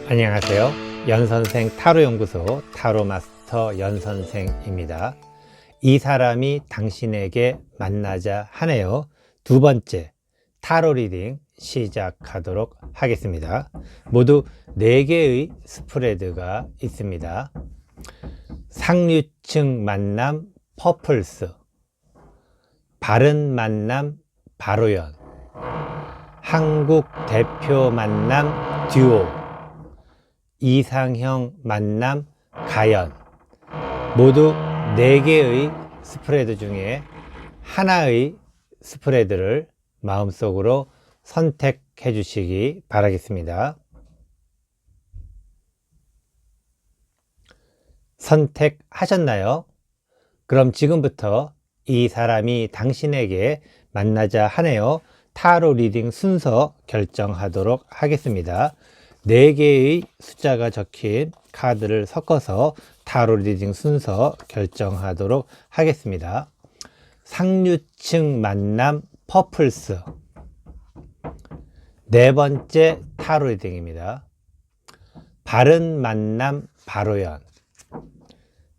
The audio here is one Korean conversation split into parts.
안녕하세요. 연선생 타로연구소 타로마스터 연선생입니다. 이 사람이 당신에게 만나자 하네요. 두 번째 타로 리딩 시작하도록 하겠습니다. 모두 4개의 스프레드가 있습니다. 상류층 만남 퍼플스, 바른 만남 바로연, 한국 대표 만남 듀오, 이상형 만남 가연, 모두 4개의 스프레드 중에 하나의 스프레드를 마음속으로 선택해 주시기 바라겠습니다. 선택하셨나요? 그럼 지금부터 이 사람이 당신에게 만나자 하네요. 타로 리딩 순서 결정하도록 하겠습니다. 4개의 숫자가 적힌 카드를 섞어서 타로 리딩 순서 결정하도록 하겠습니다. 상류층 만남 퍼플스, 4번째 타로 리딩입니다. 바른 만남 바로연,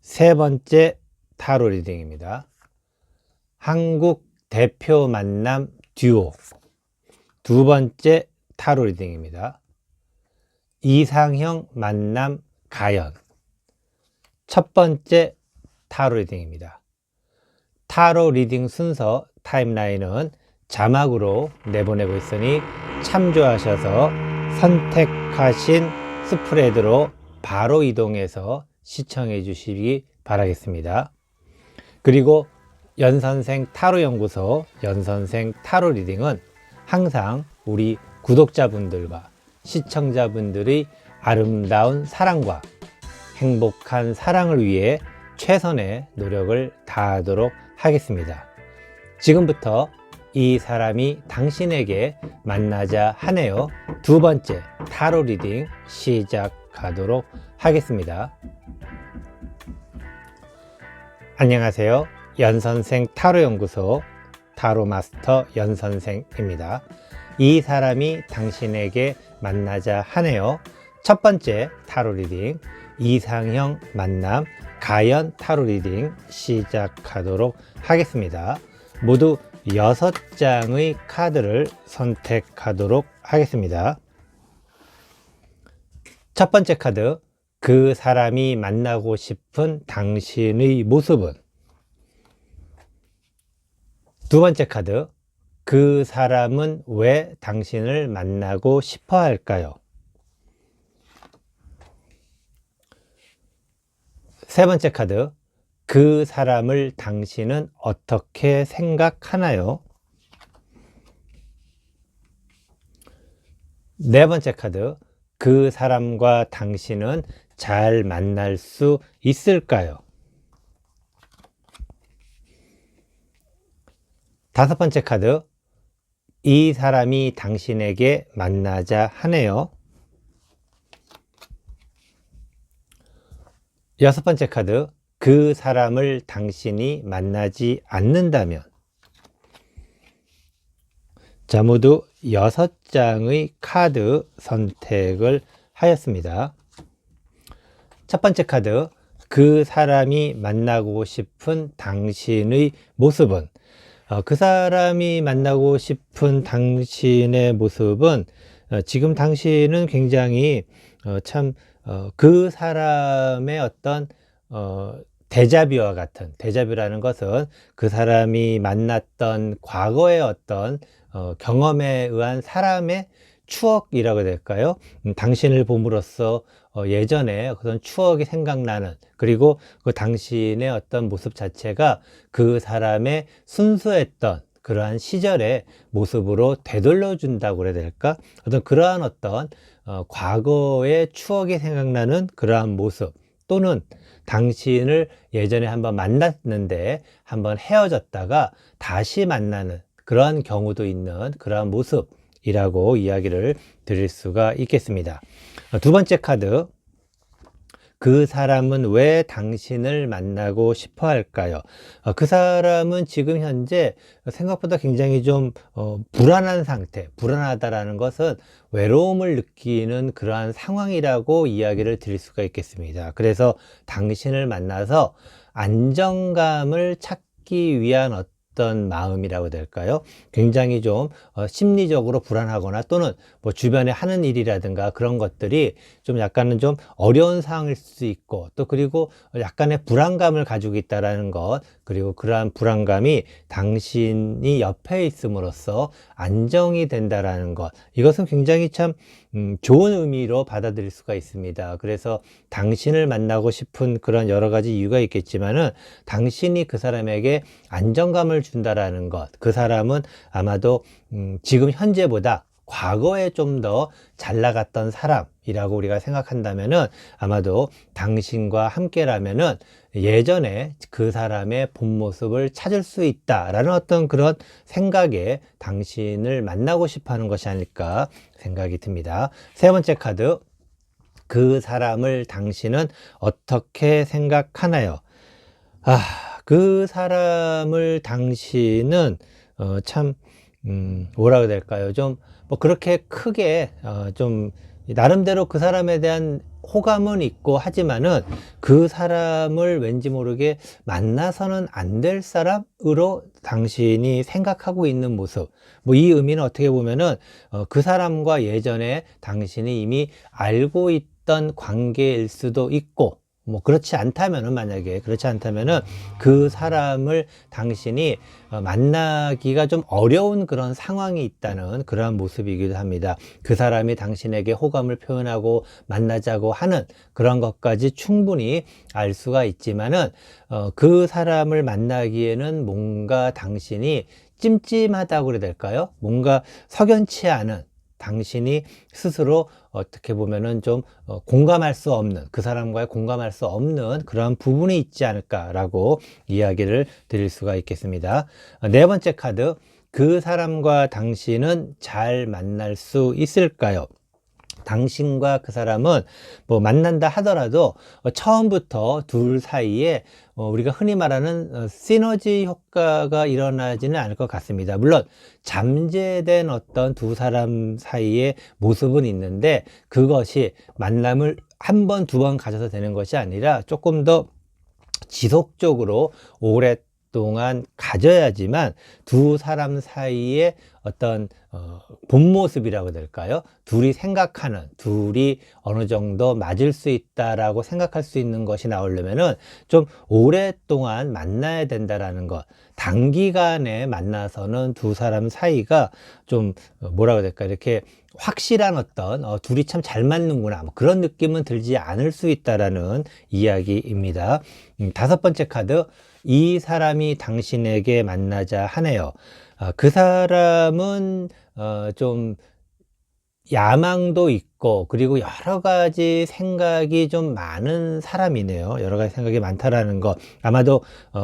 3번째 타로 리딩입니다. 한국 대표 만남 듀오, 2번째 타로 리딩입니다. 이상형 만남 가연, 첫 번째 타로 리딩입니다. 타로 리딩 순서 타임라인은 자막으로 내보내고 있으니 참조하셔서 선택하신 스프레드로 바로 이동해서 시청해 주시기 바라겠습니다. 그리고 연선생 타로연구소 연선생 타로 리딩은 항상 우리 구독자분들과 시청자분들의 아름다운 사랑과 행복한 사랑을 위해 최선의 노력을 다하도록 하겠습니다. 지금부터 이 사람이 당신에게 만나자 하네요. 2번째 타로 리딩 시작하도록 하겠습니다. 안녕하세요. 연선생 타로연구소 타로마스터 연선생입니다. 이 사람이 당신에게 만나자 하네요. 첫 번째 타로 리딩 이상형 만남 가연 타로 리딩 시작하도록 하겠습니다. 모두 6장의 카드를 선택하도록 하겠습니다. 첫 번째 카드, 그 사람이 만나고 싶은 당신의 모습은? 두 번째 카드, 그 사람은 왜 당신을 만나고 싶어 할까요? 세 번째 카드, 그 사람을 당신은 어떻게 생각하나요? 네 번째 카드, 그 사람과 당신은 잘 만날 수 있을까요? 다섯 번째 카드, 이 사람이 당신에게 만나자 하네요. 여섯 번째 카드, 그 사람을 당신이 만나지 않는다면? 자, 모두 6장의 카드 선택을 하였습니다. 첫 번째 카드, 그 사람이 만나고 싶은 당신의 모습은? 그 사람이 만나고 싶은 당신의 모습은 지금 당신은 굉장히 그 사람의 어떤 데자뷰와 같은, 데자뷰라는 것은 그 사람이 만났던 과거의 어떤 경험에 의한 사람의 추억이라고 해야 될까요? 당신을 봄으로써 예전에 그런 추억이 생각나는, 그리고 그 당신의 어떤 모습 자체가 그 사람의 순수했던 그러한 시절의 모습으로 되돌려 준다고 그래야 될까? 어떤 그러한 어떤 과거의 추억이 생각나는 그러한 모습, 또는 당신을 예전에 한번 만났는데 한번 헤어졌다가 다시 만나는 그러한 경우도 있는 그러한 모습이라고 이야기를 드릴 수가 있겠습니다. 두 번째 카드, 그 사람은 왜 당신을 만나고 싶어 할까요? 그 사람은 지금 현재 생각보다 굉장히 좀 불안한 상태, 불안하다라는 것은 외로움을 느끼는 그러한 상황이라고 이야기를 드릴 수가 있겠습니다. 그래서 당신을 만나서 안정감을 찾기 위한 어떤 마음이라고 될까요? 굉장히 좀 심리적으로 불안하거나 또는 뭐 주변에 하는 일이라든가 그런 것들이 좀 약간은 좀 어려운 상황일 수 있고, 또 그리고 약간의 불안감을 가지고 있다라는 것, 그리고 그러한 불안감이 당신이 옆에 있음으로써 안정이 된다라는 것, 이것은 굉장히 참 좋은 의미로 받아들일 수가 있습니다. 그래서 당신을 만나고 싶은 그런 여러 가지 이유가 있겠지만은, 당신이 그 사람에게 안정감을 준다라는 것, 그 사람은 아마도 지금 현재보다 과거에 좀 더 잘 나갔던 사람이라고 우리가 생각한다면은, 아마도 당신과 함께라면은 예전에 그 사람의 본 모습을 찾을 수 있다라는 어떤 그런 생각에 당신을 만나고 싶어 하는 것이 아닐까 생각이 듭니다. 세 번째 카드, 그 사람을 당신은 어떻게 생각하나요? 그 사람을 당신은 참 뭐라고 해야 될까요? 좀 뭐 그렇게 크게 좀 나름대로 그 사람에 대한 호감은 있고 하지만은, 그 사람을 왠지 모르게 만나서는 안 될 사람으로 당신이 생각하고 있는 모습, 뭐 이 의미는 어떻게 보면은 그 사람과 예전에 당신이 이미 알고 있던 관계일 수도 있고, 뭐 그렇지 않다면은, 만약에 그렇지 않다면은 그 사람을 당신이 만나기가 좀 어려운 그런 상황이 있다는 그러한 모습이기도 합니다. 그 사람이 당신에게 호감을 표현하고 만나자고 하는 그런 것까지 충분히 알 수가 있지만은 그 사람을 만나기에는 뭔가 당신이 찜찜하다고 그래야 될까요? 뭔가 석연치 않은, 당신이 스스로 어떻게 보면은 좀 공감할 수 없는, 그 사람과의 공감할 수 없는 그러한 부분이 있지 않을까라고 이야기를 드릴 수가 있겠습니다. 네 번째 카드, 그 사람과 당신은 잘 만날 수 있을까요? 당신과 그 사람은 뭐 만난다 하더라도 처음부터 둘 사이에 우리가 흔히 말하는 시너지 효과가 일어나지는 않을 것 같습니다. 물론 잠재된 어떤 두 사람 사이의 모습은 있는데, 그것이 만남을 한 번, 두 번 가져서 되는 것이 아니라 조금 더 지속적으로 오랫동안 가져야지만 두 사람 사이에 어떤 본 모습이라고 될까요? 둘이 생각하는, 둘이 어느 정도 맞을 수 있다라고 생각할 수 있는 것이 나오려면은 좀 오랫동안 만나야 된다라는 것. 단기간에 만나서는 두 사람 사이가 좀 뭐라고 해야 될까, 이렇게 확실한 어떤 둘이 참 잘 맞는구나, 뭐 그런 느낌은 들지 않을 수 있다라는 이야기입니다. 다섯 번째 카드, 이 사람이 당신에게 만나자 하네요. 그 사람은 좀 야망도 있고, 그리고 여러 가지 생각이 좀 많은 사람이네요. 여러 가지 생각이 많다라는 것. 아마도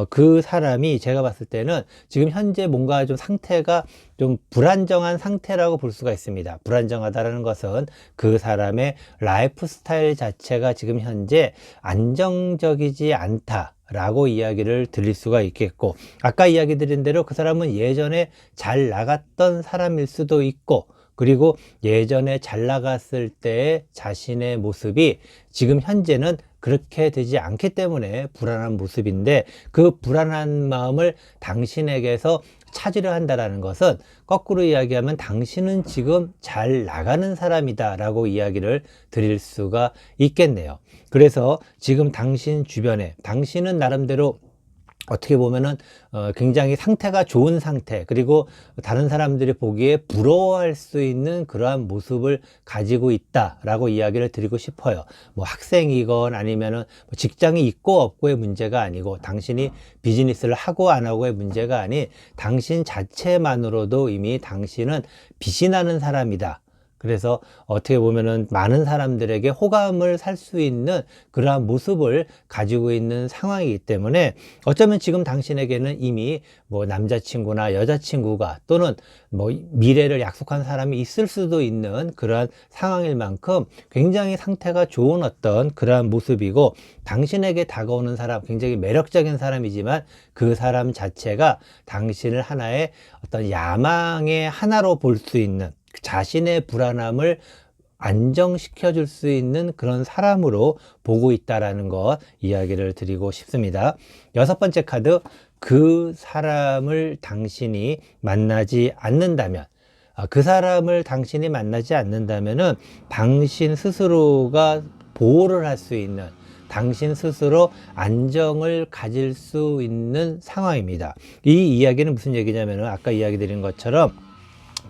그 사람이 제가 봤을 때는 지금 현재 뭔가 좀 상태가 좀 불안정한 상태라고 볼 수가 있습니다. 불안정하다라는 것은 그 사람의 라이프 스타일 자체가 지금 현재 안정적이지 않다 라고 이야기를 드릴 수가 있겠고, 아까 이야기 드린 대로 그 사람은 예전에 잘 나갔던 사람일 수도 있고, 그리고 예전에 잘 나갔을 때의 자신의 모습이 지금 현재는 그렇게 되지 않기 때문에 불안한 모습인데, 그 불안한 마음을 당신에게서 찾으려 한다는 것은, 거꾸로 이야기하면 당신은 지금 잘 나가는 사람이다 라고 이야기를 드릴 수가 있겠네요. 그래서 지금 당신 주변에, 당신은 나름대로 어떻게 보면은 굉장히 상태가 좋은 상태, 그리고 다른 사람들이 보기에 부러워할 수 있는 그러한 모습을 가지고 있다라고 이야기를 드리고 싶어요. 뭐 학생이건 아니면은 직장이 있고 없고의 문제가 아니고, 당신이 비즈니스를 하고 안 하고의 문제가 아닌, 당신 자체만으로도 이미 당신은 빛이 나는 사람이다. 그래서 어떻게 보면은 많은 사람들에게 호감을 살 수 있는 그러한 모습을 가지고 있는 상황이기 때문에 어쩌면 지금 당신에게는 이미 뭐 남자친구나 여자친구가 또는 뭐 미래를 약속한 사람이 있을 수도 있는 그러한 상황일 만큼 굉장히 상태가 좋은 어떤 그러한 모습이고, 당신에게 다가오는 사람 굉장히 매력적인 사람이지만 그 사람 자체가 당신을 하나의 어떤 야망의 하나로 볼 수 있는, 자신의 불안함을 안정시켜 줄 수 있는 그런 사람으로 보고 있다라는 것 이야기를 드리고 싶습니다. 여섯 번째 카드, 그 사람을 당신이 만나지 않는다면, 그 사람을 당신이 만나지 않는다면은 당신 스스로가 보호를 할 수 있는, 당신 스스로 안정을 가질 수 있는 상황입니다. 이 이야기는 무슨 얘기냐면은 아까 이야기 드린 것처럼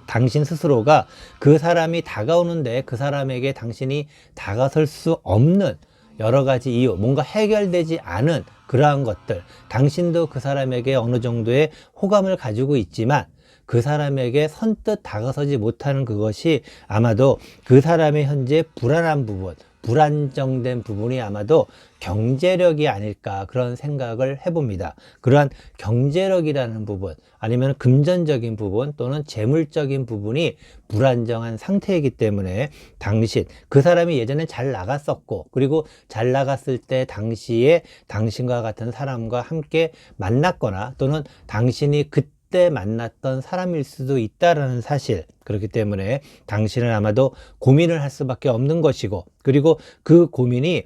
당신 스스로가 그 사람이 다가오는데 그 사람에게 당신이 다가설 수 없는 여러 가지 이유, 뭔가 해결되지 않은 그러한 것들, 당신도 그 사람에게 어느 정도의 호감을 가지고 있지만 그 사람에게 선뜻 다가서지 못하는 그것이 아마도 그 사람의 현재 불안한 부분, 불안정된 부분이 아마도 경제력이 아닐까, 그런 생각을 해봅니다. 그러한 경제력이라는 부분, 아니면 금전적인 부분 또는 재물적인 부분이 불안정한 상태이기 때문에 당신, 그 사람이 예전에 잘 나갔었고, 그리고 잘 나갔을 때 당시에 당신과 같은 사람과 함께 만났거나 또는 당신이 그때 만났던 사람일 수도 있다라는 사실, 그렇기 때문에 당신은 아마도 고민을 할 수밖에 없는 것이고, 그리고 그 고민이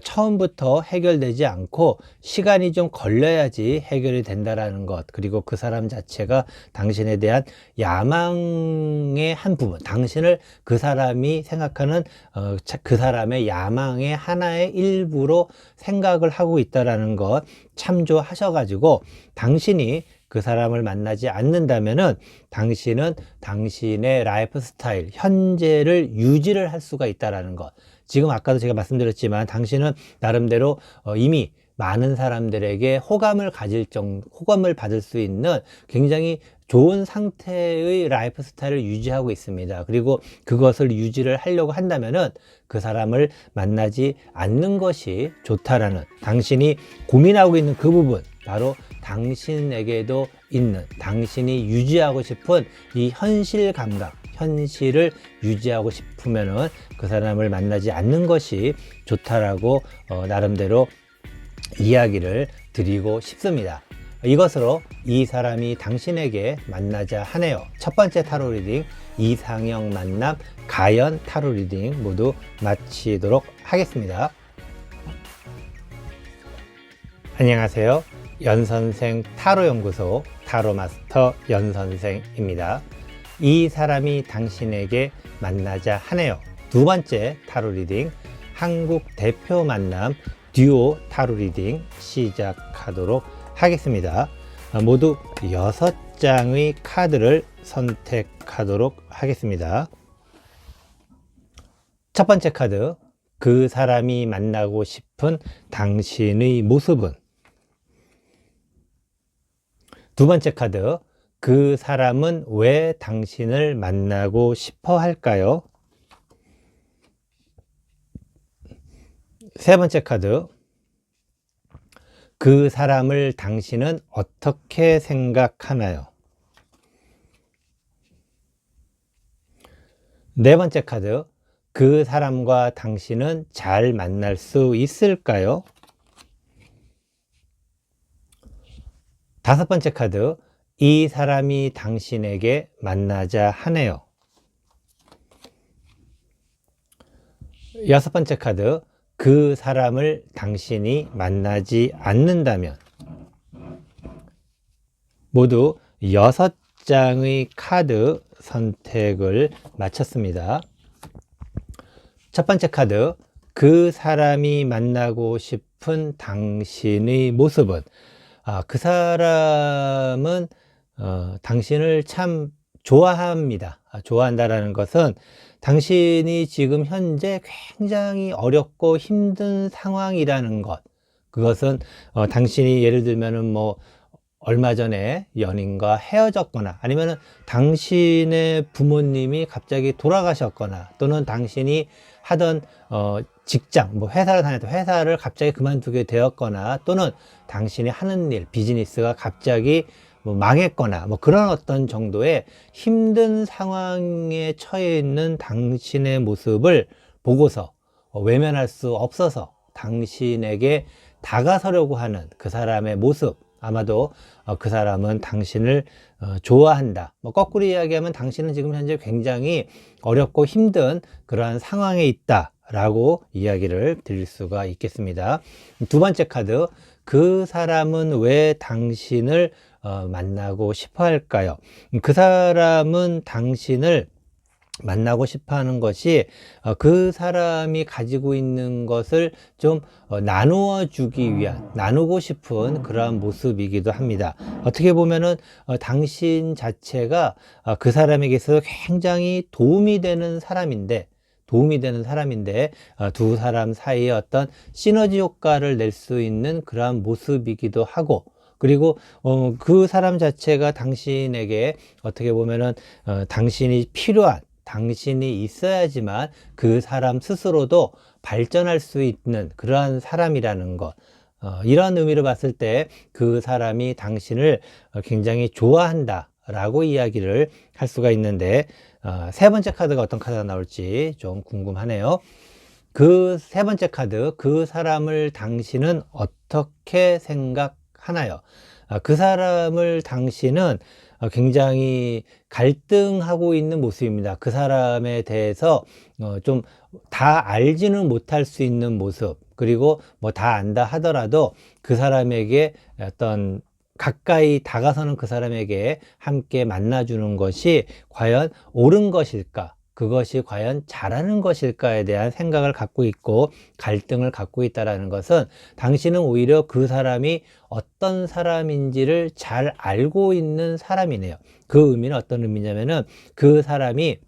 처음부터 해결되지 않고 시간이 좀 걸려야지 해결이 된다라는 것, 그리고 그 사람 자체가 당신에 대한 야망의 한 부분, 당신을 그 사람이 생각하는 그 사람의 야망의 하나의 일부로 생각을 하고 있다라는 것 참조하셔가지고, 당신이 그 사람을 만나지 않는다면은 당신은 당신의 라이프 스타일, 현재를 유지를 할 수가 있다라는 것. 지금 아까도 제가 말씀드렸지만 당신은 나름대로 이미 많은 사람들에게 호감을 받을 수 있는 굉장히 좋은 상태의 라이프 스타일을 유지하고 있습니다. 그리고 그것을 유지를 하려고 한다면은 그 사람을 만나지 않는 것이 좋다라는, 당신이 고민하고 있는 그 부분, 바로 당신에게도 있는, 당신이 유지하고 싶은 이 현실 감각, 현실을 유지하고 싶으면은 그 사람을 만나지 않는 것이 좋다라고 나름대로 이야기를 드리고 싶습니다. 이것으로 이 사람이 당신에게 만나자 하네요. 첫 번째 타로 리딩, 이상형 만남 가연 타로 리딩 모두 마치도록 하겠습니다. 안녕하세요. 연선생 타로연구소 타로마스터 연선생입니다. 이 사람이 당신에게 만나자 하네요. 두 번째 타로 리딩, 한국 대표 만남 듀오 타로 리딩 시작하도록 하겠습니다. 모두 6장의 카드를 선택하도록 하겠습니다. 첫 번째 카드, 그 사람이 만나고 싶은 당신의 모습은? 두 번째 카드, 그 사람은 왜 당신을 만나고 싶어 할까요? 세 번째 카드, 그 사람을 당신은 어떻게 생각하나요? 네 번째 카드, 그 사람과 당신은 잘 만날 수 있을까요? 다섯 번째 카드, 이 사람이 당신에게 만나자 하네요. 여섯 번째 카드, 그 사람을 당신이 만나지 않는다면. 모두 6장의 카드 선택을 마쳤습니다. 첫 번째 카드, 그 사람이 만나고 싶은 당신의 모습은? 그 사람은 당신을 참 좋아합니다. 좋아한다라는 것은 당신이 지금 현재 굉장히 어렵고 힘든 상황이라는 것, 그것은 당신이 예를 들면은 뭐 얼마 전에 연인과 헤어졌거나 아니면은 당신의 부모님이 갑자기 돌아가셨거나 또는 당신이 하던 직장, 뭐 회사를 다녔던 회사를 갑자기 그만두게 되었거나 또는 당신이 하는 일, 비즈니스가 갑자기 뭐 망했거나 뭐 그런 어떤 정도의 힘든 상황에 처해 있는 당신의 모습을 보고서 외면할 수 없어서 당신에게 다가서려고 하는 그 사람의 모습, 아마도 그 사람은 당신을 좋아한다. 뭐 거꾸로 이야기하면 당신은 지금 현재 굉장히 어렵고 힘든 그러한 상황에 있다 라고 이야기를 드릴 수가 있겠습니다. 두 번째 카드, 그 사람은 왜 당신을 만나고 싶어 할까요? 그 사람은 당신을 만나고 싶어 하는 것이 그 사람이 가지고 있는 것을 좀 나누어 주기 위한, 나누고 싶은 그러한 모습이기도 합니다. 어떻게 보면은 당신 자체가 그 사람에게서 굉장히 도움이 되는 사람인데 두 사람 사이에 어떤 시너지 효과를 낼 수 있는 그러한 모습이기도 하고, 그리고 그 사람 자체가 당신에게 어떻게 보면은 당신이 필요한, 당신이 있어야지만 그 사람 스스로도 발전할 수 있는 그러한 사람이라는 것. 이런 의미로 봤을 때 그 사람이 당신을 굉장히 좋아한다 라고 이야기를 할 수가 있는데, 세 번째 카드가 어떤 카드가 나올지 좀 궁금하네요. 그 세 번째 카드, 그 사람을 당신은 어떻게 생각하나요? 그 사람을 당신은 굉장히 갈등하고 있는 모습입니다. 그 사람에 대해서 좀 다 알지는 못할 수 있는 모습, 그리고 뭐 다 안다 하더라도 그 사람에게 어떤 가까이 다가서는 그 사람에게 함께 만나주는 것이 과연 옳은 것일까? 그것이 과연 잘하는 것일까에 대한 생각을 갖고 있고 갈등을 갖고 있다는 것은, 당신은 오히려 그 사람이 어떤 사람인지를 잘 알고 있는 사람이네요. 그 의미는 어떤 의미냐면은, 그 사람이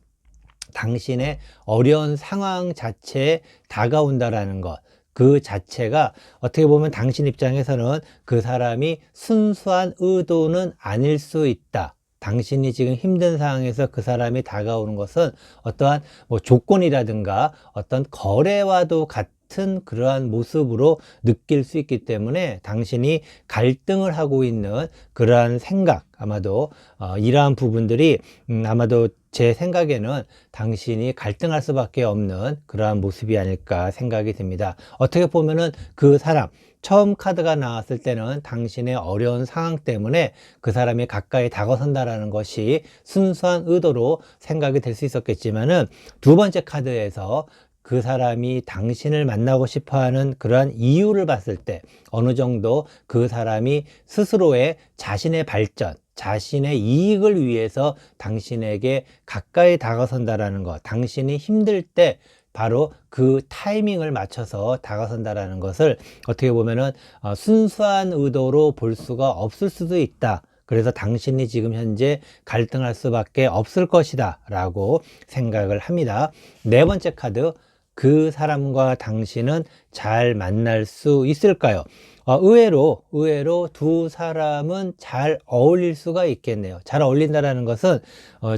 당신의 어려운 상황 자체에 다가온다라는 것, 그 자체가 어떻게 보면 당신 입장에서는 그 사람이 순수한 의도는 아닐 수 있다. 당신이 지금 힘든 상황에서 그 사람이 다가오는 것은 어떠한 뭐 조건이라든가 어떤 거래와도 같은 그러한 모습으로 느낄 수 있기 때문에 당신이 갈등을 하고 있는 그러한 생각, 아마도 이러한 부분들이 아마도 제 생각에는 당신이 갈등할 수밖에 없는 그러한 모습이 아닐까 생각이 듭니다. 어떻게 보면은 그 사람, 처음 카드가 나왔을 때는 당신의 어려운 상황 때문에 그 사람이 가까이 다가선다라는 것이 순수한 의도로 생각이 될 수 있었겠지만은, 두 번째 카드에서 그 사람이 당신을 만나고 싶어 하는 그러한 이유를 봤을 때 어느 정도 그 사람이 스스로의 자신의 발전, 자신의 이익을 위해서 당신에게 가까이 다가선다라는 것, 당신이 힘들 때 바로 그 타이밍을 맞춰서 다가선다라는 것을 어떻게 보면은 순수한 의도로 볼 수가 없을 수도 있다. 그래서 당신이 지금 현재 갈등할 수밖에 없을 것이다 라고 생각을 합니다. 네 번째 카드, 그 사람과 당신은 잘 만날 수 있을까요? 의외로 두 사람은 잘 어울릴 수가 있겠네요. 잘 어울린다라는 것은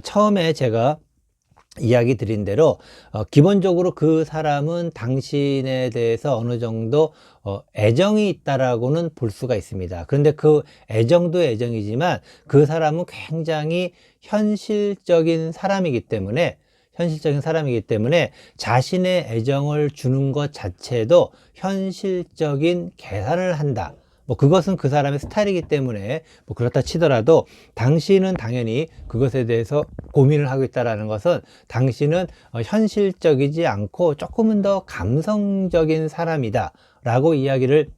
처음에 제가 이야기 드린 대로 기본적으로 그 사람은 당신에 대해서 어느 정도 애정이 있다라고는 볼 수가 있습니다. 그런데 그 애정도 애정이지만 그 사람은 굉장히 현실적인 사람이기 때문에 자신의 애정을 주는 것 자체도 현실적인 계산을 한다. 뭐 그것은 그 사람의 스타일이기 때문에 뭐 그렇다 치더라도, 당신은 당연히 그것에 대해서 고민을 하고 있다는 것은 당신은 현실적이지 않고 조금은 더 감성적인 사람이다 라고 이야기를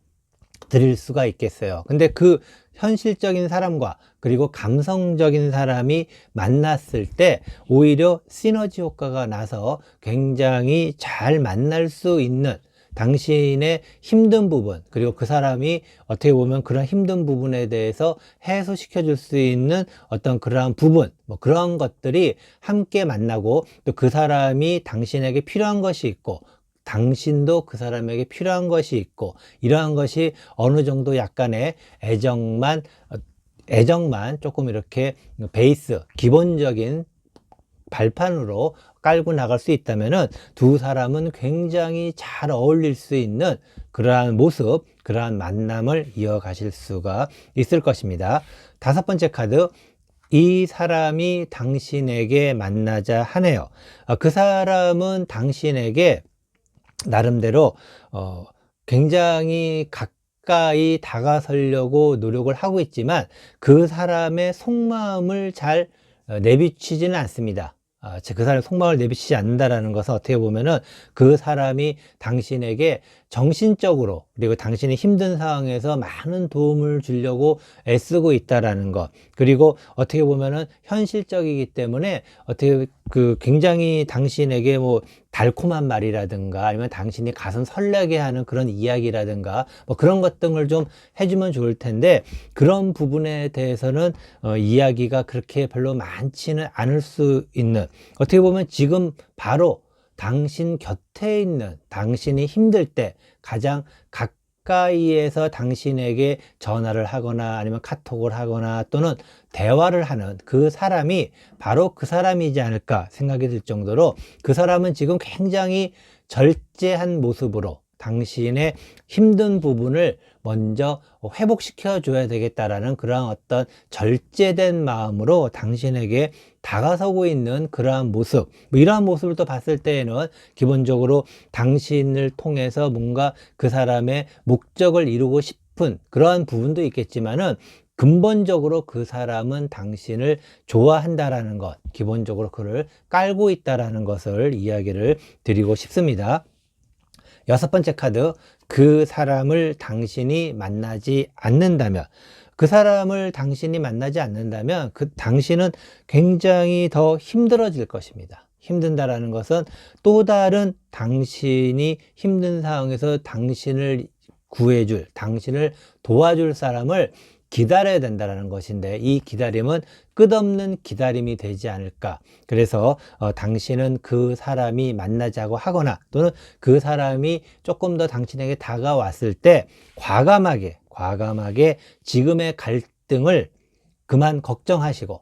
드릴 수가 있겠어요. 근데 그 현실적인 사람과 그리고 감성적인 사람이 만났을 때 오히려 시너지 효과가 나서 굉장히 잘 만날 수 있는, 당신의 힘든 부분, 그리고 그 사람이 어떻게 보면 그런 힘든 부분에 대해서 해소시켜 줄 수 있는 어떤 그러한 부분, 뭐 그런 것들이 함께 만나고, 또 그 사람이 당신에게 필요한 것이 있고 당신도 그 사람에게 필요한 것이 있고, 이러한 것이 어느 정도 약간의 애정만 애정만 조금 이렇게 베이스, 기본적인 발판으로 깔고 나갈 수 있다면은 두 사람은 굉장히 잘 어울릴 수 있는 그러한 모습, 그러한 만남을 이어가실 수가 있을 것입니다. 다섯 번째 카드, 이 사람이 당신에게 만나자 하네요. 그 사람은 당신에게 나름대로 굉장히 가까이 다가서려고 노력을 하고 있지만 그 사람의 속마음을 잘 내비치지는 않습니다. 그 사람의 속마음을 내비치지 않는다라는 것은 어떻게 보면은 그 사람이 당신에게 정신적으로 그리고 당신이 힘든 상황에서 많은 도움을 주려고 애쓰고 있다라는 것, 그리고 어떻게 보면은 현실적이기 때문에 어떻게 굉장히 당신에게 뭐 달콤한 말이라든가 아니면 당신이 가슴 설레게 하는 그런 이야기라든가 뭐 그런 것 등을 좀 해주면 좋을 텐데, 그런 부분에 대해서는 이야기가 그렇게 별로 많지는 않을 수 있는, 어떻게 보면 지금 바로 당신 곁에 있는, 당신이 힘들 때 가장 가까이에서 당신에게 전화를 하거나 아니면 카톡을 하거나 또는 대화를 하는 그 사람이 바로 그 사람이지 않을까 생각이 들 정도로, 그 사람은 지금 굉장히 절제한 모습으로 당신의 힘든 부분을 먼저 회복시켜 줘야 되겠다라는 그러한 어떤 절제된 마음으로 당신에게 다가서고 있는 그러한 모습, 뭐 이러한 모습을 또 봤을 때에는 기본적으로 당신을 통해서 뭔가 그 사람의 목적을 이루고 싶은 그러한 부분도 있겠지만은, 근본적으로 그 사람은 당신을 좋아한다라는 것, 기본적으로 그를 깔고 있다라는 것을 이야기를 드리고 싶습니다. 여섯 번째 카드, 그 사람을 당신이 만나지 않는다면, 그 사람을 당신이 만나지 않는다면 당신은 굉장히 더 힘들어질 것입니다. 힘든다라는 것은 또 다른 당신이 힘든 상황에서 당신을 구해줄, 당신을 도와줄 사람을 기다려야 된다는 것인데, 이 기다림은 끝없는 기다림이 되지 않을까. 그래서 당신은 그 사람이 만나자고 하거나 또는 그 사람이 조금 더 당신에게 다가왔을 때 과감하게 지금의 갈등을 그만 걱정하시고,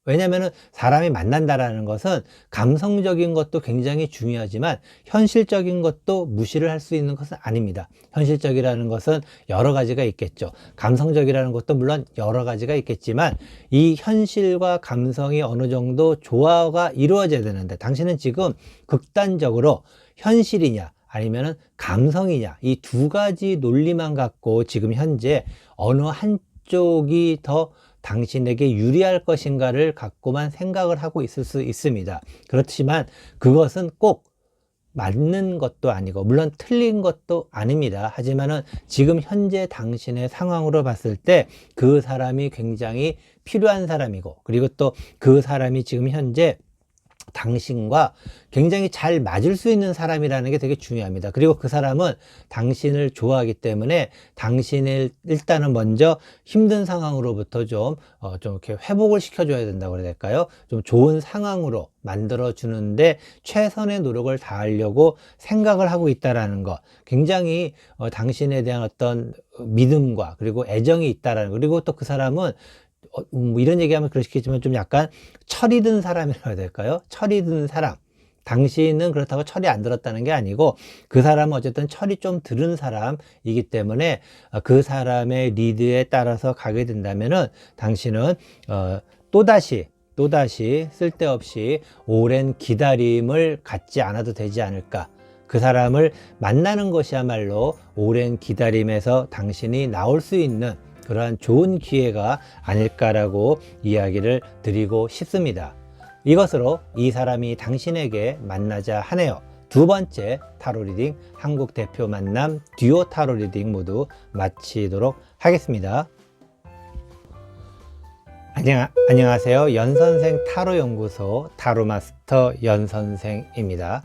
왜냐하면 사람이 만난다라는 것은 감성적인 것도 굉장히 중요하지만 현실적인 것도 무시를 할 수 있는 것은 아닙니다. 현실적이라는 것은 여러 가지가 있겠죠. 감성적이라는 것도 물론 여러 가지가 있겠지만 이 현실과 감성이 어느 정도 조화가 이루어져야 되는데, 당신은 지금 극단적으로 현실이냐 아니면은 감성이냐, 이 두 가지 논리만 갖고 지금 현재 어느 한쪽이 더 당신에게 유리할 것인가를 갖고만 생각을 하고 있을 수 있습니다. 그렇지만 그것은 꼭 맞는 것도 아니고 물론 틀린 것도 아닙니다. 하지만은 지금 현재 당신의 상황으로 봤을 때 그 사람이 굉장히 필요한 사람이고, 그리고 또 그 사람이 지금 현재 당신과 굉장히 잘 맞을 수 있는 사람이라는 게 되게 중요합니다. 그리고 그 사람은 당신을 좋아하기 때문에 당신을 일단은 먼저 힘든 상황으로부터 좀 이렇게 회복을 시켜줘야 된다고 그래야 될까요? 좀 좋은 상황으로 만들어 주는데 최선의 노력을 다하려고 생각을 하고 있다라는 것, 굉장히 당신에 대한 어떤 믿음과 그리고 애정이 있다라는 것, 그리고 또 그 사람은 뭐 이런 얘기하면 그러시겠지만 좀 약간 철이 든 사람이라고 해야 될까요? 철이 든 사람. 당신은 그렇다고 철이 안 들었다는 게 아니고 그 사람은 어쨌든 철이 좀 들은 사람이기 때문에 그 사람의 리드에 따라서 가게 된다면은 당신은 또다시 쓸데없이 오랜 기다림을 갖지 않아도 되지 않을까. 그 사람을 만나는 것이야말로 오랜 기다림에서 당신이 나올 수 있는 그러한 좋은 기회가 아닐까라고 이야기를 드리고 싶습니다. 이것으로 이 사람이 당신에게 만나자 하네요. 두 번째 타로 리딩, 한국 대표 만남 듀오 타로 리딩 모두 마치도록 하겠습니다. 안녕하세요. 연선생 타로연구소 타로마스터 연선생입니다.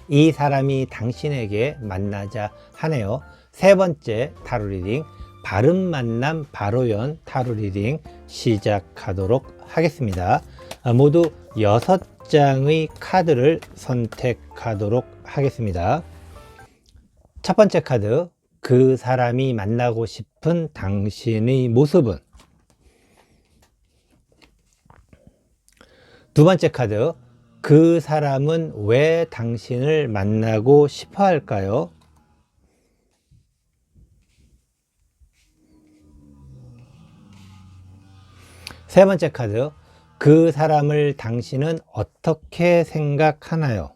이 사람이 당신에게 만나자 하네요. 세 번째 타로 리딩, 바른 만남 바로연 타로 리딩 시작하도록 하겠습니다. 모두 6장의 카드를 선택하도록 하겠습니다. 첫 번째 카드, 그 사람이 만나고 싶은 당신의 모습은. 두 번째 카드, 그 사람은 왜 당신을 만나고 싶어 할까요? 세 번째 카드, 그 사람을 당신은 어떻게 생각하나요?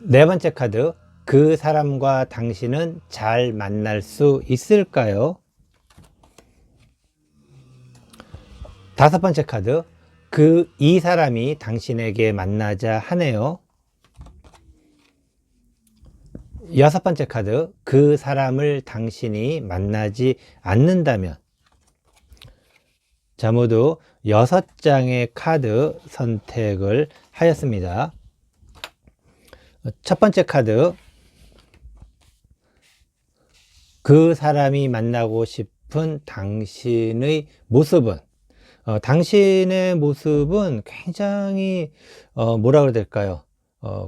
네 번째 카드, 그 사람과 당신은 잘 만날 수 있을까요? 다섯 번째 카드, 이 사람이 당신에게 만나자 하네요. 여섯 번째 카드, 그 사람을 당신이 만나지 않는다면. 자, 모두 6장의 카드 선택을 하였습니다. 첫 번째 카드, 그 사람이 만나고 싶은 당신의 모습은, 당신의 모습은 굉장히 뭐라 그래야 될까요?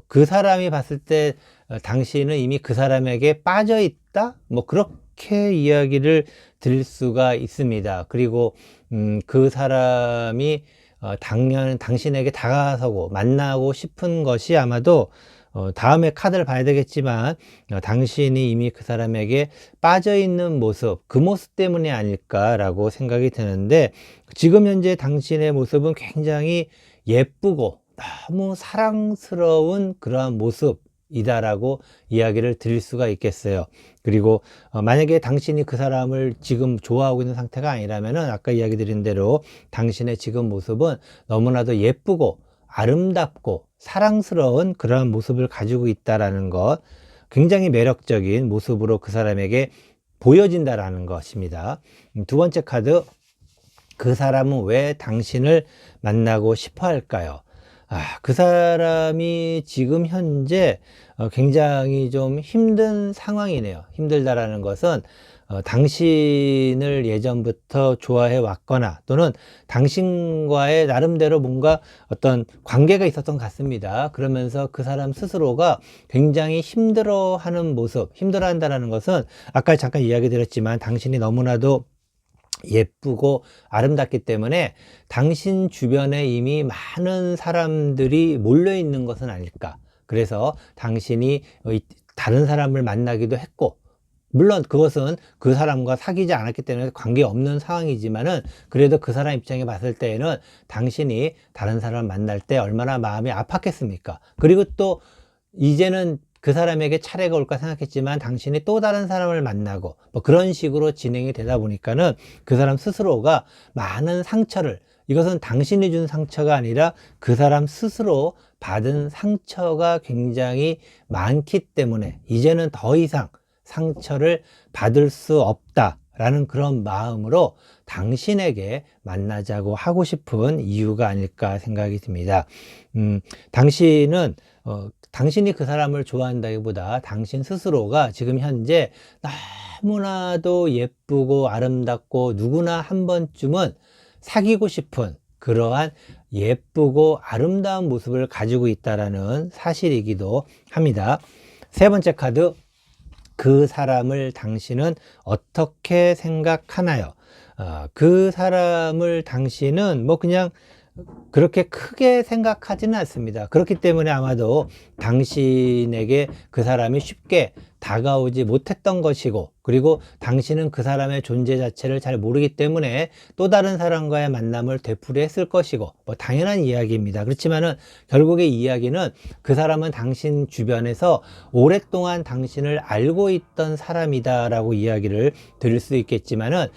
그 사람이 봤을 때 당신은 이미 그 사람에게 빠져 있다? 뭐 그렇게 이야기를 드릴 수가 있습니다. 그리고 그 사람이 당신에게 다가서고 만나고 싶은 것이 아마도 다음에 카드를 봐야 되겠지만 당신이 이미 그 사람에게 빠져 있는 모습, 그 모습 때문이 아닐까라고 생각이 드는데, 지금 현재 당신의 모습은 굉장히 예쁘고 너무 사랑스러운 그러한 모습이다라고 이야기를 드릴 수가 있겠어요. 그리고 만약에 당신이 그 사람을 지금 좋아하고 있는 상태가 아니라면은 아까 이야기 드린 대로 당신의 지금 모습은 너무나도 예쁘고 아름답고 사랑스러운 그러한 모습을 가지고 있다라는 것, 굉장히 매력적인 모습으로 그 사람에게 보여진다라는 것입니다. 두 번째 카드, 그 사람은 왜 당신을 만나고 싶어 할까요? 그 사람이 지금 현재 굉장히 좀 힘든 상황이네요. 힘들다라는 것은 당신을 예전부터 좋아해 왔거나 또는 당신과의 나름대로 뭔가 어떤 관계가 있었던 것 같습니다. 그러면서 그 사람 스스로가 굉장히 힘들어하는 모습, 힘들어한다는 것은 아까 잠깐 이야기 드렸지만 당신이 너무나도 예쁘고 아름답기 때문에 당신 주변에 이미 많은 사람들이 몰려 있는 것은 아닐까. 그래서 당신이 다른 사람을 만나기도 했고, 물론 그것은 그 사람과 사귀지 않았기 때문에 관계없는 상황이지만은 그래도 그 사람 입장에 봤을 때에는 당신이 다른 사람을 만날 때 얼마나 마음이 아팠겠습니까? 그리고 또 이제는 그 사람에게 차례가 올까 생각했지만 당신이 또 다른 사람을 만나고 뭐 그런 식으로 진행이 되다 보니까는 그 사람 스스로가 많은 상처를, 이것은 당신이 준 상처가 아니라 그 사람 스스로 받은 상처가 굉장히 많기 때문에 이제는 더 이상 상처를 받을 수 없다라는 그런 마음으로 당신에게 만나자고 하고 싶은 이유가 아닐까 생각이 듭니다. 당신은 당신이 그 사람을 좋아한다기보다 당신 스스로가 지금 현재 너무나도 예쁘고 아름답고 누구나 한 번쯤은 사귀고 싶은 그러한 예쁘고 아름다운 모습을 가지고 있다는 사실이기도 합니다. 세 번째 카드, 그 사람을 당신은 어떻게 생각하나요? 그 사람을 당신은 뭐 그냥 그렇게 크게 생각하지는 않습니다. 그렇기 때문에 아마도 당신에게 그 사람이 쉽게 다가오지 못했던 것이고, 그리고 당신은 그 사람의 존재 자체를 잘 모르기 때문에 또 다른 사람과의 만남을 되풀이했을 것이고, 뭐 당연한 이야기입니다. 그렇지만은 결국의 이야기는 그 사람은 당신 주변에서 오랫동안 당신을 알고 있던 사람이다라고 이야기를 드릴 수 있겠지만은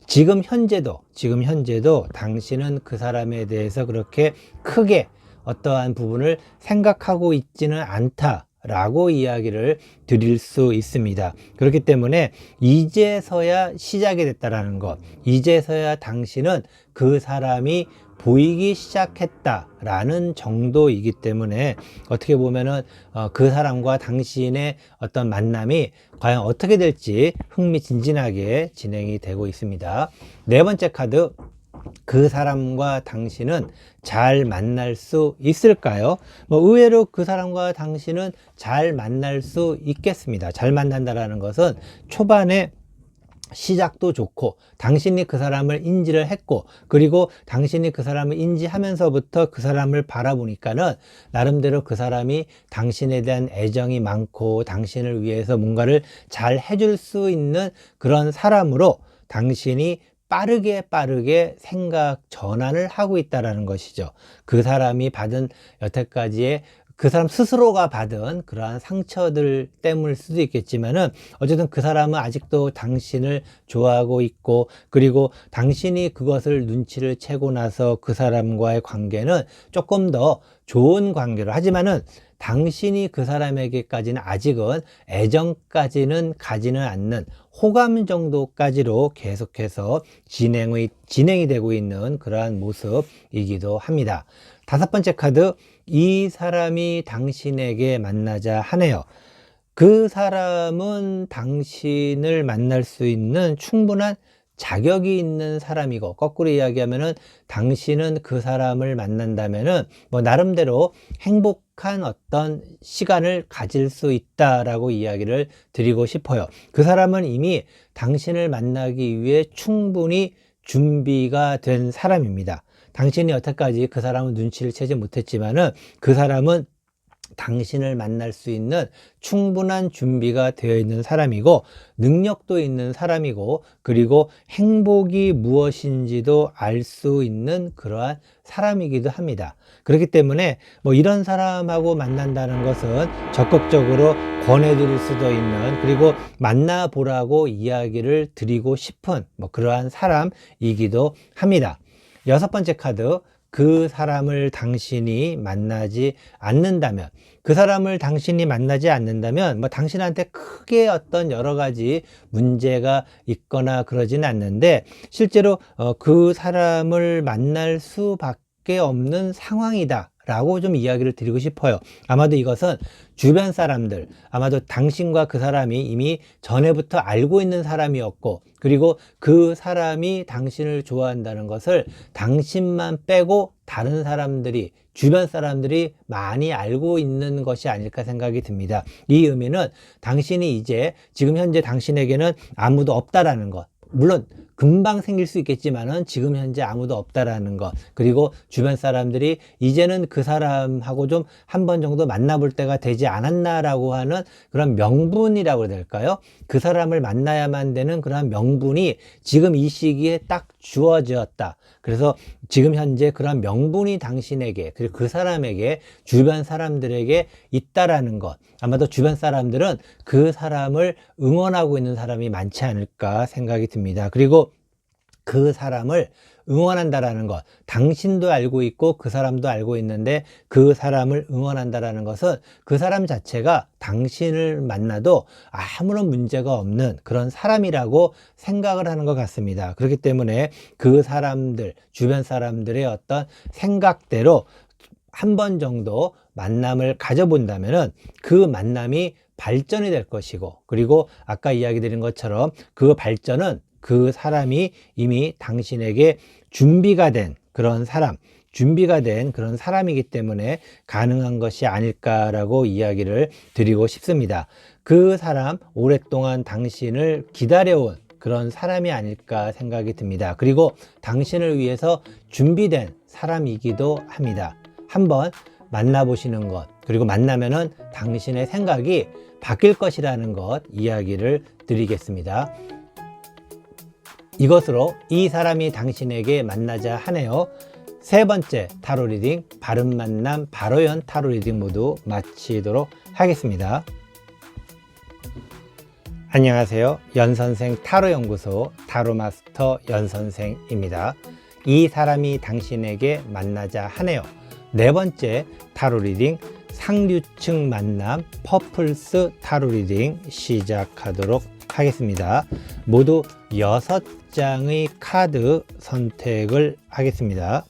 지금 현재도 당신은 그 사람에 대해서 그렇게 크게 어떠한 부분을 생각하고 있지는 않다라고 이야기를 드릴 수 있습니다. 그렇기 때문에 이제서야 시작이 됐다라는 것, 이제서야 당신은 그 사람이 보이기 시작했다라는 정도이기 때문에 어떻게 보면은 그 사람과 당신의 어떤 만남이 과연 어떻게 될지 흥미진진하게 진행이 되고 있습니다. 네 번째 카드, 그 사람과 당신은 잘 만날 수 있을까요? 뭐 의외로 그 사람과 당신은 잘 만날 수 있겠습니다. 잘 만난다라는 것은 초반에 시작도 좋고, 당신이 그 사람을 인지를 했고, 그리고 당신이 그 사람을 인지하면서부터 그 사람을 바라보니까는 나름대로 그 사람이 당신에 대한 애정이 많고 당신을 위해서 뭔가를 잘 해줄 수 있는 그런 사람으로 당신이 빠르게 생각 전환을 하고 있다라는 것이죠. 그 사람이 받은 여태까지의 그 사람 스스로가 받은 그러한 상처들 때문일 수도 있겠지만은, 어쨌든 그 사람은 아직도 당신을 좋아하고 있고, 그리고 당신이 그것을 눈치를 채고 나서 그 사람과의 관계는 조금 더 좋은 관계로, 하지만은 당신이 그 사람에게까지는 아직은 애정까지는 가지는 않는 호감 정도까지로 계속해서 진행이 되고 있는 그러한 모습이기도 합니다. 다섯 번째 카드, 이 사람이 당신에게 만나자 하네요. 그 사람은 당신을 만날 수 있는 충분한 자격이 있는 사람이고, 거꾸로 이야기하면은 당신은 그 사람을 만난다면은 뭐 나름대로 행복한 어떤 시간을 가질 수 있다라고 이야기를 드리고 싶어요. 그 사람은 이미 당신을 만나기 위해 충분히 준비가 된 사람입니다. 당신이 여태까지 그 사람은 눈치를 채지 못했지만은 그 사람은 당신을 만날 수 있는 충분한 준비가 되어 있는 사람이고, 능력도 있는 사람이고, 그리고 행복이 무엇인지도 알 수 있는 그러한 사람이기도 합니다. 그렇기 때문에 뭐 이런 사람하고 만난다는 것은 적극적으로 권해드릴 수도 있는, 그리고 만나보라고 이야기를 드리고 싶은 뭐 그러한 사람이기도 합니다. 여섯 번째 카드, 그 사람을 당신이 만나지 않는다면, 그 사람을 당신이 만나지 않는다면 뭐 당신한테 크게 어떤 여러 가지 문제가 있거나 그러지는 않는데, 실제로 그 사람을 만날 수밖에 없는 상황이다 라고 좀 이야기를 드리고 싶어요. 아마도 이것은 주변 사람들, 아마도 당신과 그 사람이 이미 전에부터 알고 있는 사람이었고, 그리고 그 사람이 당신을 좋아한다는 것을 당신만 빼고 다른 사람들이, 주변 사람들이 많이 알고 있는 것이 아닐까 생각이 듭니다. 이 의미는 당신이 이제 지금 현재 당신에게는 아무도 없다라는 것, 물론 금방 생길 수 있겠지만은 지금 현재 아무도 없다라는 것, 그리고 주변 사람들이 이제는 그 사람하고 좀 한 번 정도 만나볼 때가 되지 않았나라고 하는 그런 명분이라고 해야 될까요? 그 사람을 만나야만 되는 그런 명분이 지금 이 시기에 딱 주어졌다. 그래서 지금 현재 그런 명분이 당신에게, 그리고 그 사람에게, 주변 사람들에게 있다라는 것, 아마도 주변 사람들은 그 사람을 응원하고 있는 사람이 많지 않을까 생각이 듭니다. 그리고 그 사람을 응원한다라는 것, 당신도 알고 있고 그 사람도 알고 있는데, 그 사람을 응원한다라는 것은 그 사람 자체가 당신을 만나도 아무런 문제가 없는 그런 사람이라고 생각을 하는 것 같습니다. 그렇기 때문에 그 사람들, 주변 사람들의 어떤 생각대로 한 번 정도 만남을 가져본다면은 그 만남이 발전이 될 것이고, 그리고 아까 이야기 드린 것처럼 그 발전은 그 사람이 이미 당신에게 준비가 된 그런 사람이기 때문에 가능한 것이 아닐까라고 이야기를 드리고 싶습니다. 그 사람, 오랫동안 당신을 기다려온 그런 사람이 아닐까 생각이 듭니다. 그리고 당신을 위해서 준비된 사람이기도 합니다. 한번 만나보시는 것, 그리고 만나면은 당신의 생각이 바뀔 것이라는 것 이야기를 드리겠습니다. 이것으로 이 사람이 당신에게 만나자 하네요. 세 번째 타로 리딩, 바른 만남 바로연 타로 리딩 모두 마치도록 하겠습니다. 안녕하세요. 연선생 타로연구소 타로마스터 연선생입니다. 이 사람이 당신에게 만나자 하네요. 네 번째 타로 리딩, 상류층 만남 퍼플스 타로 리딩 시작하도록 하겠습니다. 모두 6장의 카드 선택을 하겠습니다.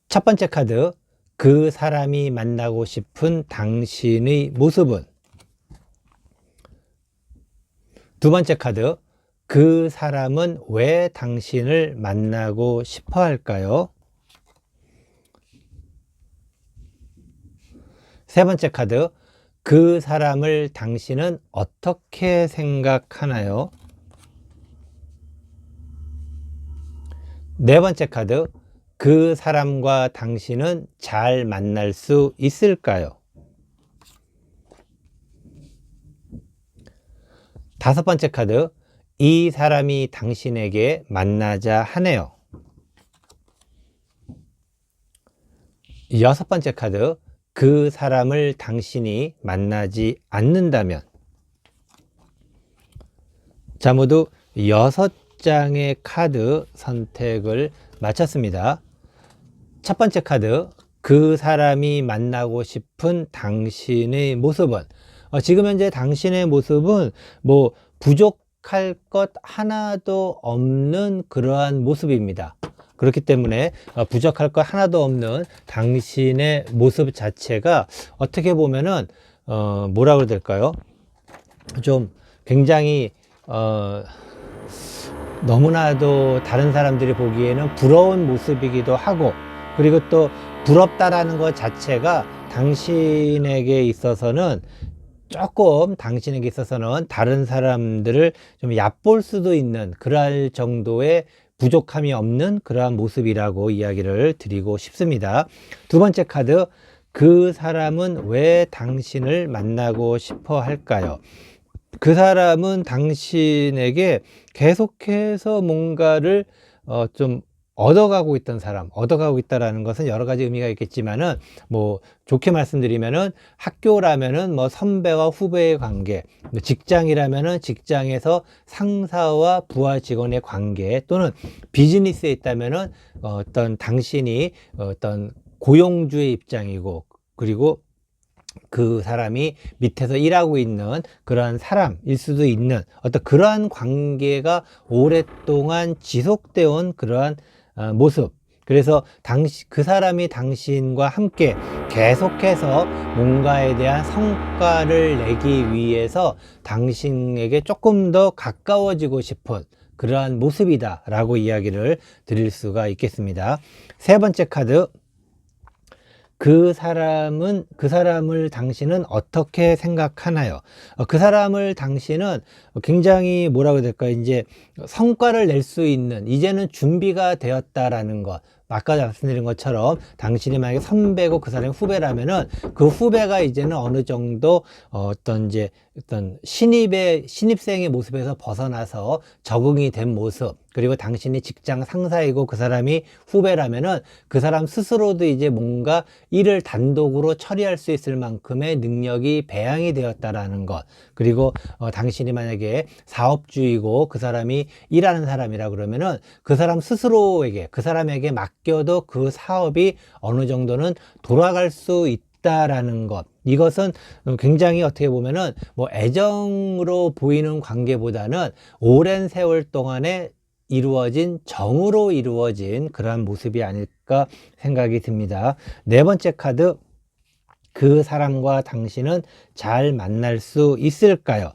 첫 번째 카드, 그 사람이 만나고 싶은 당신의 모습은? 두 번째 카드, 그 사람은 왜 당신을 만나고 싶어 할까요? 세 번째 카드, 그 사람을 당신은 어떻게 생각하나요? 네 번째 카드, 그 사람과 당신은 잘 만날 수 있을까요? 다섯 번째 카드, 이 사람이 당신에게 만나자 하네요. 여섯 번째 카드, 그 사람을 당신이 만나지 않는다면. 자, 모두 6장의 카드 선택을 마쳤습니다. 첫 번째 카드, 그 사람이 만나고 싶은 당신의 모습은, 지금 현재 당신의 모습은 뭐 부족할 것 하나도 없는 그러한 모습입니다. 그렇기 때문에 부족할 것 하나도 없는 당신의 모습 자체가 어떻게 보면은 뭐라 그래야 될까요? 좀 굉장히 너무나도 다른 사람들이 보기에는 부러운 모습이기도 하고, 그리고 또 부럽다라는 것 자체가 당신에게 있어서는 다른 사람들을 좀 얕볼 수도 있는 그럴 정도의 부족함이 없는 그러한 모습이라고 이야기를 드리고 싶습니다. 두 번째 카드, 그 사람은 왜 당신을 만나고 싶어 할까요? 그 사람은 당신에게 계속해서 뭔가를 좀 얻어가고 있다라는 것은 여러 가지 의미가 있겠지만은, 뭐 좋게 말씀드리면은 학교라면은 뭐 선배와 후배의 관계, 직장이라면은 직장에서 상사와 부하 직원의 관계, 또는 비즈니스에 있다면은 어떤 당신이 어떤 고용주의 입장이고, 그리고 그 사람이 밑에서 일하고 있는 그러한 사람일 수도 있는 어떤 그러한 관계가 오랫동안 지속되어 온 그러한 모습. 그래서 그 사람이 당신과 함께 계속해서 뭔가에 대한 성과를 내기 위해서 당신에게 조금 더 가까워지고 싶은 그러한 모습이다 라고 이야기를 드릴 수가 있겠습니다. 세 번째 카드, 그 사람을 당신은 어떻게 생각하나요? 그 사람을 당신은 굉장히 뭐라고 해야 될까요? 이제 성과를 낼 수 있는, 이제는 준비가 되었다라는 것. 아까 말씀드린 것처럼 당신이 만약에 선배고 그 사람이 후배라면은 그 후배가 이제는 어느 정도 어떤 신입생의 모습에서 벗어나서 적응이 된 모습, 그리고 당신이 직장 상사이고 그 사람이 후배라면은 그 사람 스스로도 이제 뭔가 일을 단독으로 처리할 수 있을 만큼의 능력이 배양이 되었다라는 것. 그리고 당신이 만약에 사업주이고 그 사람이 일하는 사람이라 그러면은 그 사람에게 맡겨도 그 사업이 어느 정도는 돌아갈 수 있다라는 것. 이것은 굉장히 어떻게 보면은 뭐 애정으로 보이는 관계보다는 오랜 세월 동안에 정으로 이루어진 그러한 모습이 아닐까 생각이 듭니다. 네 번째 카드, 그 사람과 당신은 잘 만날 수 있을까요?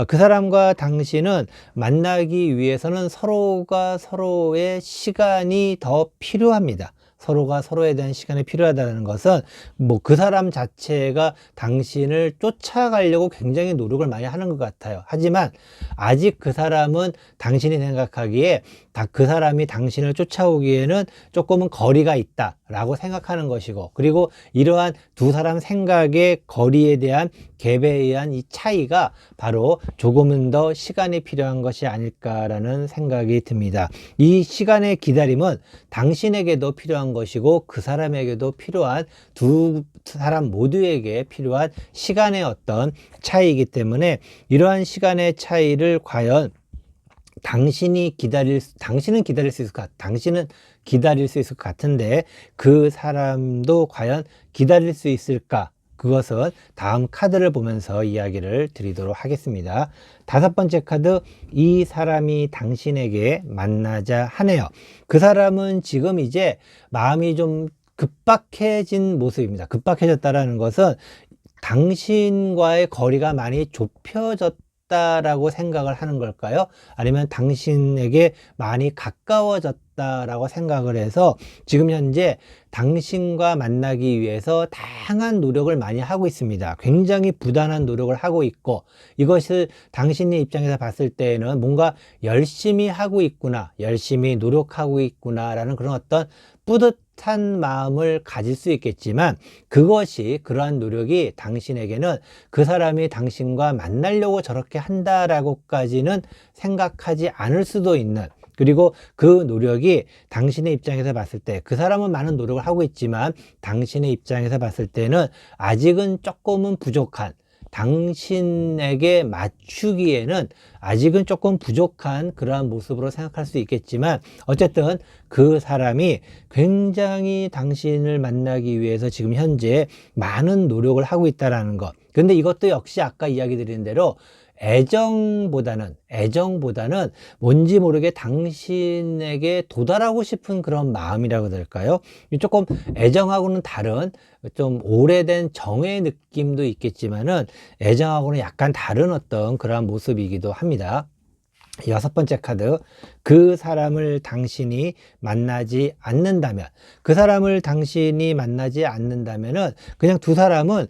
그 사람과 당신은 만나기 위해서는 서로가 서로의 시간이 더 필요합니다. 서로가 서로에 대한 시간이 필요하다는 것은 뭐 그 사람 자체가 당신을 쫓아가려고 굉장히 노력을 많이 하는 것 같아요. 하지만 아직 그 사람은 당신이 생각하기에 그 사람이 당신을 쫓아오기에는 조금은 거리가 있다라고 생각하는 것이고, 그리고 이러한 두 사람 생각의 거리에 대한 갭에 의한 이 차이가 바로 조금은 더 시간이 필요한 것이 아닐까라는 생각이 듭니다. 이 시간의 기다림은 당신에게도 필요한 것이고 그 사람에게도 필요한, 두 사람 모두에게 필요한 시간의 어떤 차이이기 때문에, 이러한 시간의 차이를 과연 당신은 기다릴 수 있을 것 같은데 그 사람도 과연 기다릴 수 있을까? 그것은 다음 카드를 보면서 이야기를 드리도록 하겠습니다. 다섯 번째 카드, 이 사람이 당신에게 만나자 하네요. 그 사람은 지금 이제 마음이 좀 급박해진 모습입니다. 급박해졌다라는 것은 당신과의 거리가 많이 좁혀졌다 멀어졌다라고 생각을 하는 걸까요? 아니면 당신에게 많이 가까워졌다라고 생각을 해서 지금 현재 당신과 만나기 위해서 다양한 노력을 많이 하고 있습니다. 굉장히 부단한 노력을 하고 있고, 이것을 당신의 입장에서 봤을 때에는 뭔가 열심히 하고 있구나, 열심히 노력하고 있구나 라는 그런 어떤 뿌듯한 마음을 가질 수 있겠지만, 그것이, 그러한 노력이 당신에게는 그 사람이 당신과 만나려고 저렇게 한다라고까지는 생각하지 않을 수도 있는, 그리고 그 노력이 당신의 입장에서 봤을 때, 그 사람은 많은 노력을 하고 있지만 당신의 입장에서 봤을 때는 아직은 조금은 부족한, 당신에게 맞추기에는 아직은 조금 부족한 그러한 모습으로 생각할 수 있겠지만, 어쨌든 그 사람이 굉장히 당신을 만나기 위해서 지금 현재 많은 노력을 하고 있다는 것. 근데 이것도 역시 아까 이야기 드린 대로 애정보다는 뭔지 모르게 당신에게 도달하고 싶은 그런 마음이라고 될까요? 조금 애정하고는 다른, 좀 오래된 정의 느낌도 있겠지만은 애정하고는 약간 다른 어떤 그러한 모습이기도 합니다. 6번째 카드, 그 사람을 당신이 만나지 않는다면, 그 사람을 당신이 만나지 않는다면은 그냥 두 사람은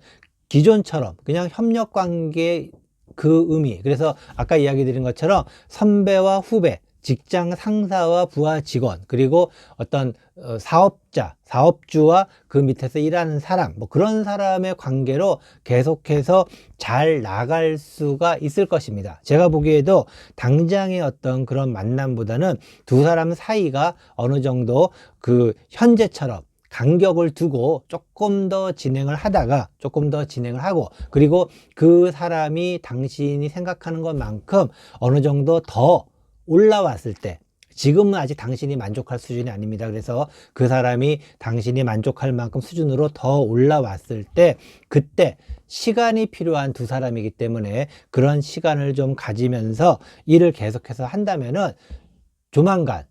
기존처럼 그냥 협력 관계, 그 의미, 그래서 아까 이야기 드린 것처럼 선배와 후배, 직장 상사와 부하 직원, 그리고 어떤 사업주와 그 밑에서 일하는 사람, 뭐 그런 사람의 관계로 계속해서 잘 나갈 수가 있을 것입니다. 제가 보기에도 당장의 어떤 그런 만남보다는 두 사람 사이가 어느 정도 그 현재처럼 간격을 두고 조금 더 진행을 하고, 그리고 그 사람이 당신이 생각하는 것만큼 어느 정도 더 올라왔을 때, 지금은 아직 당신이 만족할 수준이 아닙니다. 그래서 그 사람이 당신이 만족할 만큼 수준으로 더 올라왔을 때, 그때 시간이 필요한 두 사람이기 때문에 그런 시간을 좀 가지면서 일을 계속해서 한다면은 조만간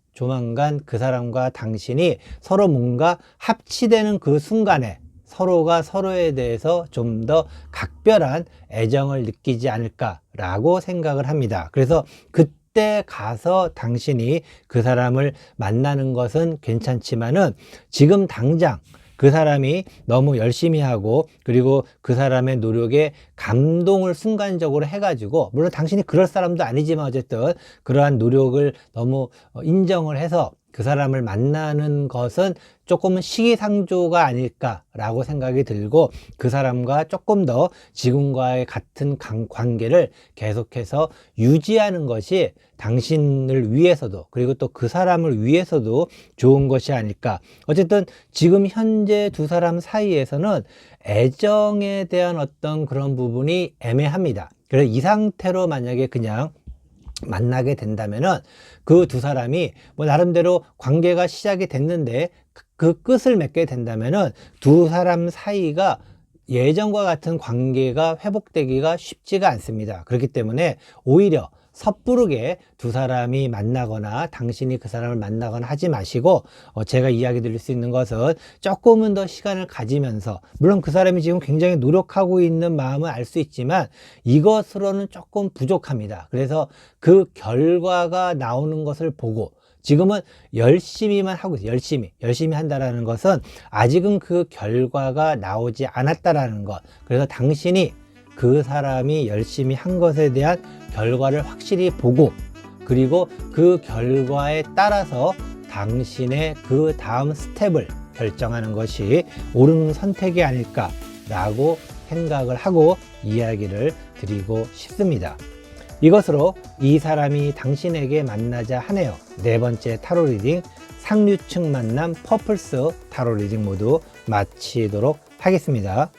그 사람과 당신이 서로 뭔가 합치되는 그 순간에 서로가 서로에 대해서 좀 더 각별한 애정을 느끼지 않을까라고 생각을 합니다. 그래서 그때 가서 당신이 그 사람을 만나는 것은 괜찮지만은 지금 당장 그 사람이 너무 열심히 하고, 그리고 그 사람의 노력에 감동을 순간적으로 해가지고, 물론 당신이 그럴 사람도 아니지만 어쨌든 그러한 노력을 너무 인정을 해서 그 사람을 만나는 것은 조금은 시기상조가 아닐까라고 생각이 들고, 그 사람과 조금 더 지금과의 같은 관계를 계속해서 유지하는 것이 당신을 위해서도, 그리고 또 그 사람을 위해서도 좋은 것이 아닐까. 어쨌든 지금 현재 두 사람 사이에서는 애정에 대한 어떤 그런 부분이 애매합니다. 그래서 이 상태로 만약에 그냥 만나게 된다면은 그 두 사람이 뭐 나름대로 관계가 시작이 됐는데 그 끝을 맺게 된다면은 두 사람 사이가 예전과 같은 관계가 회복되기가 쉽지가 않습니다. 그렇기 때문에 오히려 섣부르게 두 사람이 만나거나 당신이 그 사람을 만나거나 하지 마시고, 제가 이야기 드릴 수 있는 것은 조금은 더 시간을 가지면서, 물론 그 사람이 지금 굉장히 노력하고 있는 마음을 알 수 있지만 이것으로는 조금 부족합니다. 그래서 그 결과가 나오는 것을 보고, 지금은 열심히만 하고 있어요. 열심히 한다라는 것은 아직은 그 결과가 나오지 않았다라는 것. 그래서 당신이 그 사람이 열심히 한 것에 대한 결과를 확실히 보고, 그리고 그 결과에 따라서 당신의 그 다음 스텝을 결정하는 것이 옳은 선택이 아닐까라고 생각을 하고 이야기를 드리고 싶습니다. 이것으로 이 사람이 당신에게 만나자 하네요. 4번째 타로 리딩, 상류층 만남 퍼플스 타로 리딩 모두 마치도록 하겠습니다.